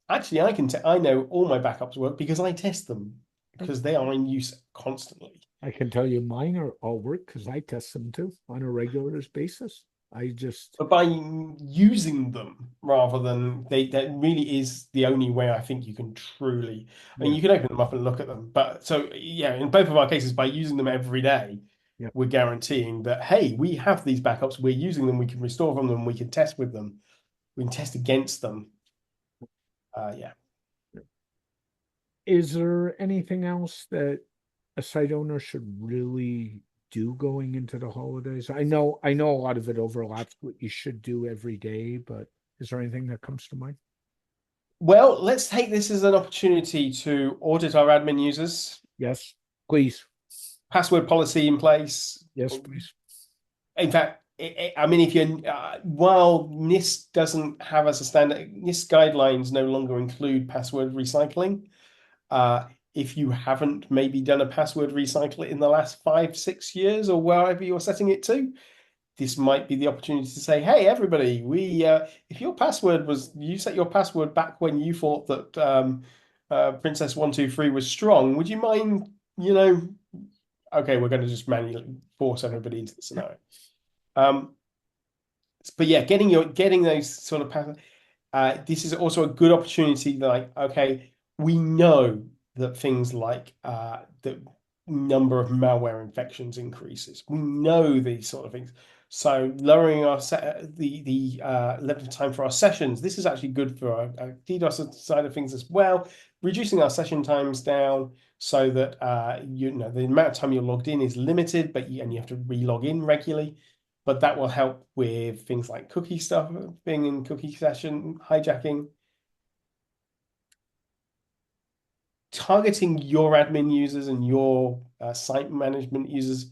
actually, I know all my backups work because I test them because they are in use constantly. I can tell you mine are all work because I test them too on a regular basis. I just But by using them rather than that really is the only way I think you can truly. I mean, Yeah, you can open them up and look at them, but so yeah, in both of our cases, by using them every day, yeah. we're guaranteeing that hey, we have these backups, we're using them, we can restore from them, we can test with them, we can test against them. Yeah. Is there anything else that a site owner should really do going into the holidays? I know a lot of it overlaps what you should do every day, but is there anything that comes to mind? Well, let's take this as an opportunity to audit our admin users, Yes, please. password policy in place. Yes, please. In fact, I mean, if you while NIST doesn't have as a standard, NIST guidelines no longer include password recycling. Uh, if you haven't maybe done a password recycle in the last 5, 6 years or wherever you're setting it to, this might be the opportunity to say, hey, everybody, if your password was you set your password back when you thought that Princess 123 was strong, would you mind, okay, we're going to just manually force everybody into the scenario. Um, but yeah, getting those sort of patterns. This is also a good opportunity. Like, okay, we know that things like the number of malware infections increases. We know these sort of things. So lowering the length of time for our sessions. This is actually good for our DDoS side of things as well. Reducing our session times down so that the amount of time you're logged in is limited, and you have to re-log in regularly. But that will help with things like cookie stuff, being in cookie session, hijacking, targeting your admin users and your site management users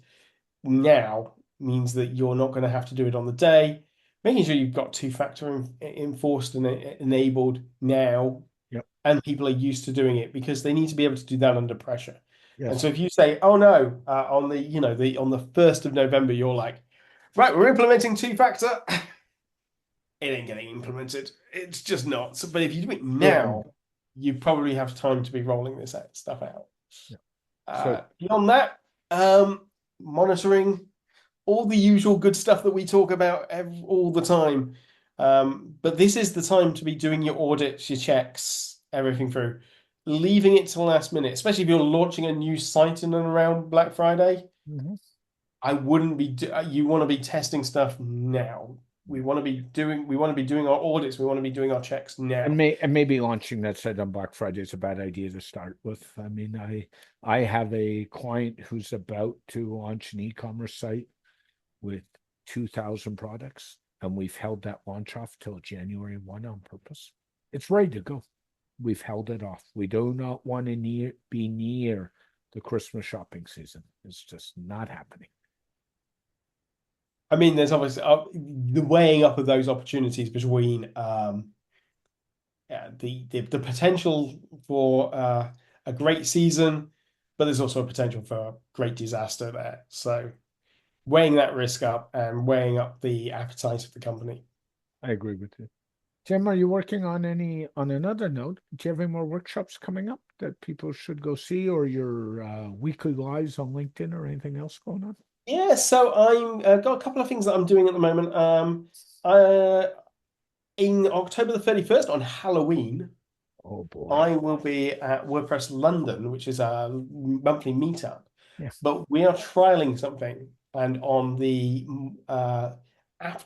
now means that you're not going to have to do it on the day. Making sure you've got two-factor enforced and enabled now, Yep. and people are used to doing it because they need to be able to do that under pressure. And Yes. so if you say, "Oh no," on the 1st of November, you're like, "Right, we're implementing two-factor." It ain't getting implemented. It's just not. So, but if you do it Yeah. now, you probably have time to be rolling this stuff out. Yeah. So Beyond that, monitoring all the usual good stuff that we talk about all the time. But this is the time to be doing your audits, your checks, everything through. Leaving it to the last minute, especially if you're launching a new site in and around Black Friday, mhm. I wouldn't be. You want to be testing stuff now. We want to be doing our audits. We want to be doing our checks now. And maybe launching that site on Black Friday is a bad idea to start with. I mean, I have a client who's about to launch an e-commerce site with 2,000 products, and we've held that launch off till January 1 on purpose. It's ready to go. We've held it off. We do not want to be near the Christmas shopping season. It's just not happening. I mean, there's obviously the weighing up of those opportunities between the potential for a great season, but there's also a potential for a great disaster there. So weighing that risk up and weighing up the appetite of the company. I agree with you. Tim, are you working on another note? Do you have any more workshops coming up that people should go see, or your weekly lives on LinkedIn or anything else going on? Yeah, so I'm got a couple of things that I'm doing at the moment. Uh, in October the 31st on Halloween, Oh boy. I will be at WordPress London, which is a monthly meetup. Yeah. But we are trialing something, and on the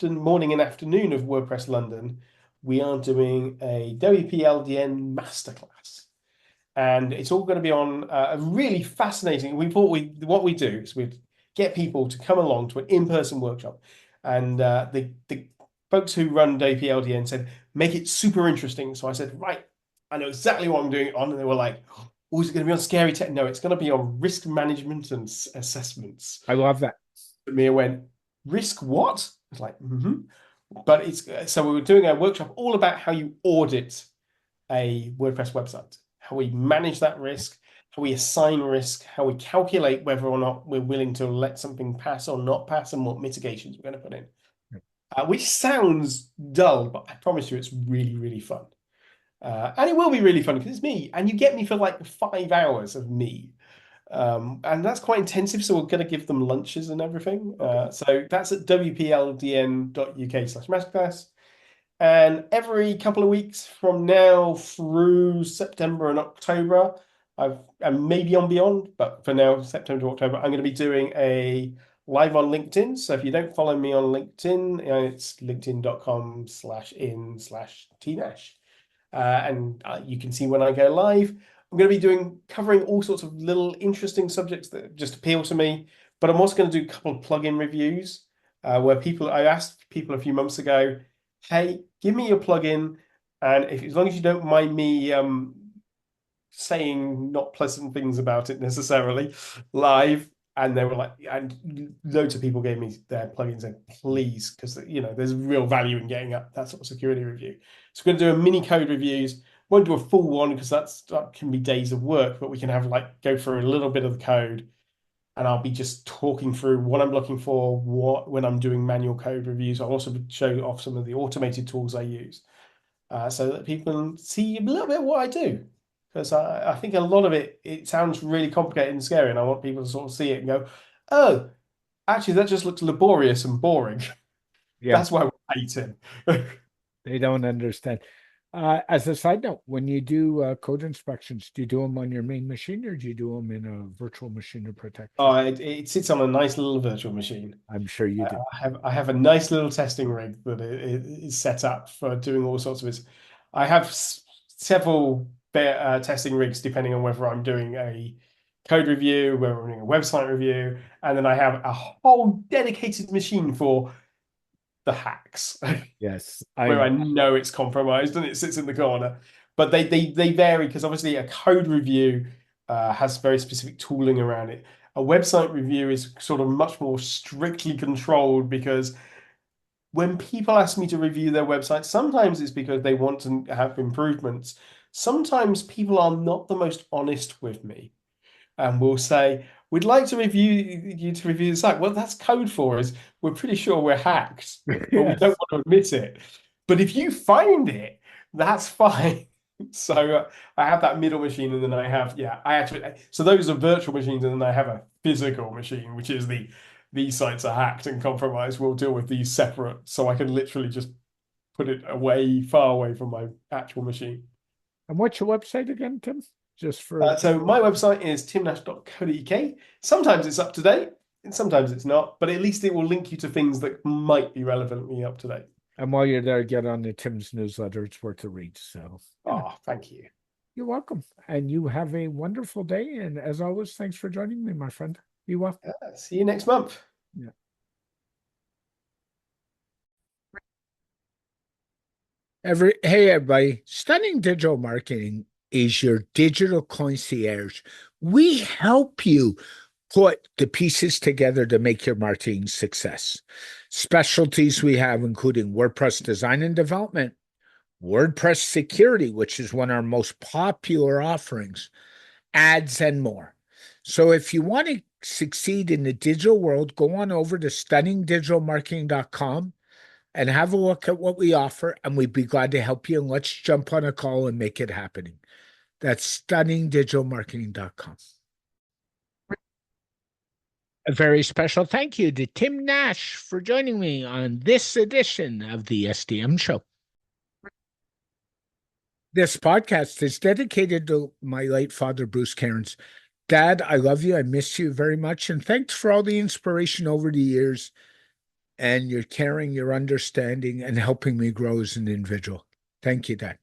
morning and afternoon of WordPress London, we are doing a WPLDN masterclass, and it's all going to be on a really fascinating. What we do is we get people to come along to an in-person workshop, and the folks who run WPLDN said make it super interesting. So I said, right, I know exactly what I'm doing it on, and they were like, oh, is it going to be on scary tech? No, it's going to be on risk management and assessments. I love that. Mia went, risk what? I was like, mm-hmm. But so we were doing a workshop all about how you audit a WordPress website, how we manage that risk, how we assign risk, how we calculate whether or not we're willing to let something pass or not pass, and what mitigations we're going to put in. Which sounds dull, but I promise you it's really, really fun. And it will be really fun because it's me, and you get me for like 5 hours of me. And that's quite intensive, so we're going to give them lunches and everything. So that's at wpldn.uk/masterclass. And every couple of weeks from now through September and October, and maybe on beyond, but for now, September to October, I'm going to be doing a live on LinkedIn. So if you don't follow me on LinkedIn, it's linkedin.com/in/tnash. And you can see when I go live. I'm going to be covering all sorts of little interesting subjects that just appeal to me. But I'm also going to do a couple of plugin reviews where I asked people a few months ago, hey, give me your plugin, and as long as you don't mind me saying not pleasant things about it necessarily live. And they were like, and loads of people gave me their plugins and please, because there's real value in getting up that sort of security review. So we're going to do a mini code reviews. Won't do a full one because that can be days of work, but we can have go through a little bit of the code, and I'll be just talking through what I'm looking for, when I'm doing manual code reviews. I'll also show off some of the automated tools I use, so that people can see a little bit of what I do. Because I think a lot of it sounds really complicated and scary, and I want people to sort of see it and go, oh, actually, that just looks laborious and boring. Yeah. That's why we hate him. They don't understand. As a side note, when you do code inspections, do you do them on your main machine, or do you do them in a virtual machine to protect? Oh, it sits on a nice little virtual machine. I'm sure you do. I have a nice little testing rig that is set up for doing all sorts of it. I have several testing rigs depending on whether I'm doing a code review, whether I'm doing a website review, and then I have a whole dedicated machine for the hacks. Yes, where I know it's compromised and it sits in the corner. But they vary because obviously a code review has very specific tooling around it. A website review is sort of much more strictly controlled because when people ask me to review their website, sometimes it's because they want to have improvements. Sometimes people are not the most honest with me and will say, we'd like to review the site. Well, that's code for us. We're pretty sure we're hacked, but we don't want to admit it. But if you find it, that's fine. So I have that middle machine, and then so those are virtual machines, and then I have a physical machine, which is these sites are hacked and compromised. We'll deal with these separate, so I can literally just put it far away from my actual machine. And what's your website again, Tim? Just for so my website is timnash.co.uk. Sometimes it's up to date, and sometimes it's not, but at least it will link you to things that might be relevantly up to date. And while you're there, get on the Tim's newsletter. It's worth a read. So, thank you. You're welcome. And you have a wonderful day. And as always, thanks for joining me, my friend. Be well. See you next month. Yeah. Hey, everybody. Stunning Digital Marketing is your digital concierge. We help you put the pieces together to make your marketing success. Specialties we have including WordPress design and development, WordPress security, which is one of our most popular offerings, ads, and more. So if you want to succeed in the digital world, go on over to stunningdigitalmarketing.com and have a look at what we offer, and we'd be glad to help you. And let's jump on a call and make it happening. That's stunningdigitalmarketing.com. A very special thank you to Tim Nash for joining me on this edition of the SDM Show. This podcast is dedicated to my late father, Bruce Cairns. Dad, I love you. I miss you very much. And thanks for all the inspiration over the years and your caring, your understanding, and helping me grow as an individual. Thank you, Dad.